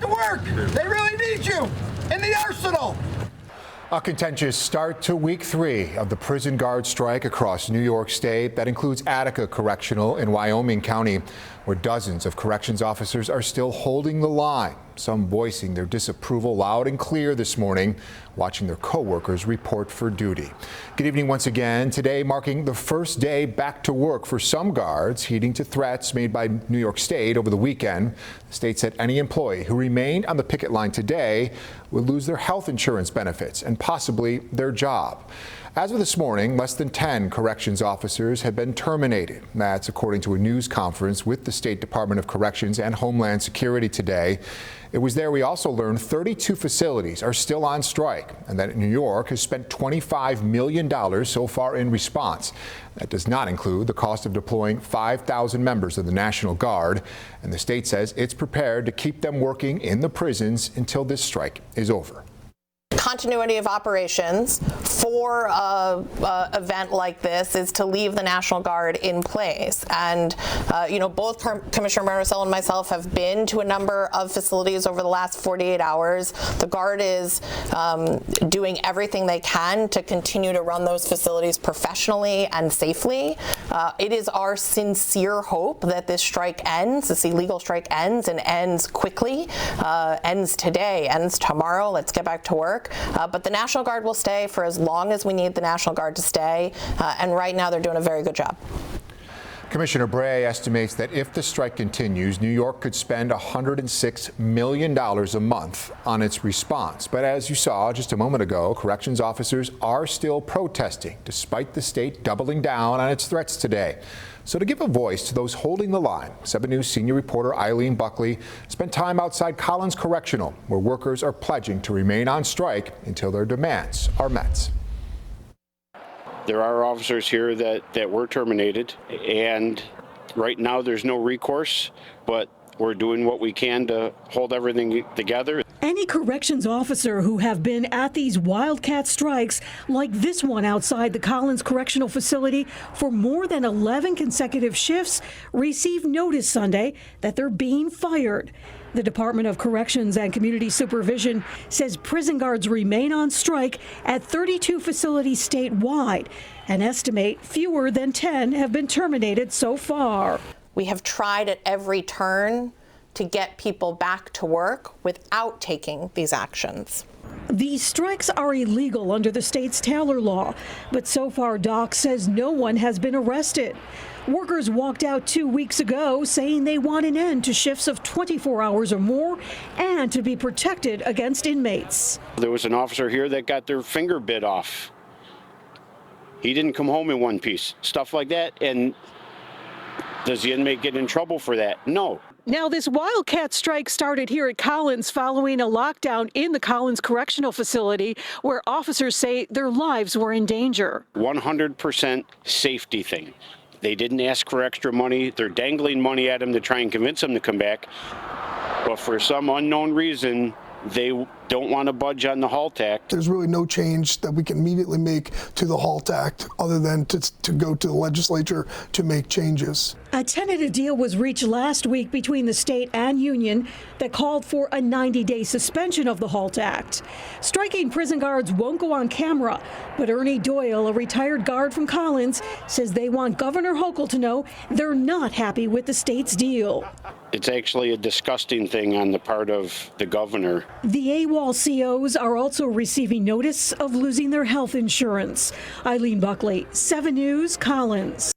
to work. They really need you in the arsenal. A contentious start to week 3 of the prison guard strike across New York State. That includes Attica Correctional in Wyoming County, where dozens of corrections officers are still holding the line. Some voicing their disapproval loud and clear this morning, watching their co-workers report for duty. Good evening once again. Today marking the first day back to work for some guards, heeding to threats made by New York State over the weekend. The state said any employee who remained on the picket line today would lose their health insurance benefits and possibly their job. As of this morning, less than 10 corrections officers have been terminated. That's according to a news conference with the State Department of Corrections and Homeland Security today. It was there we also learned 32 facilities are still on strike, and that New York has spent $25 million so far in response. That does not include the cost of deploying 5,000 members of the National Guard, and the state says it's prepared to keep them working in the prisons until this strike is over. Continuity of operations for an event like this is to leave the National Guard in place. And, both Commissioner Maricel and myself have been to a number of facilities over the last 48 hours. The Guard is doing everything they can to continue to run those facilities professionally and safely. It is our sincere hope that this strike ends, this illegal strike ends, and ends quickly, ends today, ends tomorrow. Let's get back to work. But the National Guard will stay for as long as we need the National Guard to stay, and right now they're doing a very good job. Commissioner Bray estimates that if the strike continues, New York could spend $106 million a month on its response. But as you saw just a moment ago, corrections officers are still protesting, despite the state doubling down on its threats today. So to give a voice to those holding the line, 7 News senior reporter Eileen Buckley spent time outside Collins Correctional, where workers are pledging to remain on strike until their demands are met. There are officers here that were terminated, and right now there's no recourse, but we're doing what we can to hold everything together. Any corrections officer who have been at these wildcat strikes, like this one outside the Collins Correctional Facility for more than 11 consecutive shifts, received notice Sunday that they're being fired. The Department of Corrections and Community Supervision says prison guards remain on strike at 32 facilities statewide and estimate fewer than 10 have been terminated so far. We have tried at every turn to get people back to work without taking these actions. These strikes are illegal under the state's Taylor law, but so far DOC says no one has been arrested. Workers walked out 2 weeks ago saying they want an end to shifts of 24 hours or more and to be protected against inmates. There was an officer here that got their finger bit off. He didn't come home in one piece, stuff like that. And does the inmate get in trouble for that? No. Now, this wildcat strike started here at Collins following a lockdown in the Collins Correctional Facility where officers say their lives were in danger. 100% safety thing. They didn't ask for extra money. They're dangling money at them to try and convince them to come back. But for some unknown reason, they don't want to budge on the HALT Act. There's really no change that we can immediately make to the HALT Act other than to go to the legislature to make changes. A tentative deal was reached last week between the state and union that called for a 90-day suspension of the HALT Act. Striking prison guards won't go on camera, but Ernie Doyle, a retired guard from Collins, says they want Governor Hochul to know they're not happy with the state's deal. It's actually a disgusting thing on the part of the governor. The AWOL COs are also receiving notice of losing their health insurance. Eileen Buckley, 7 News, Collins.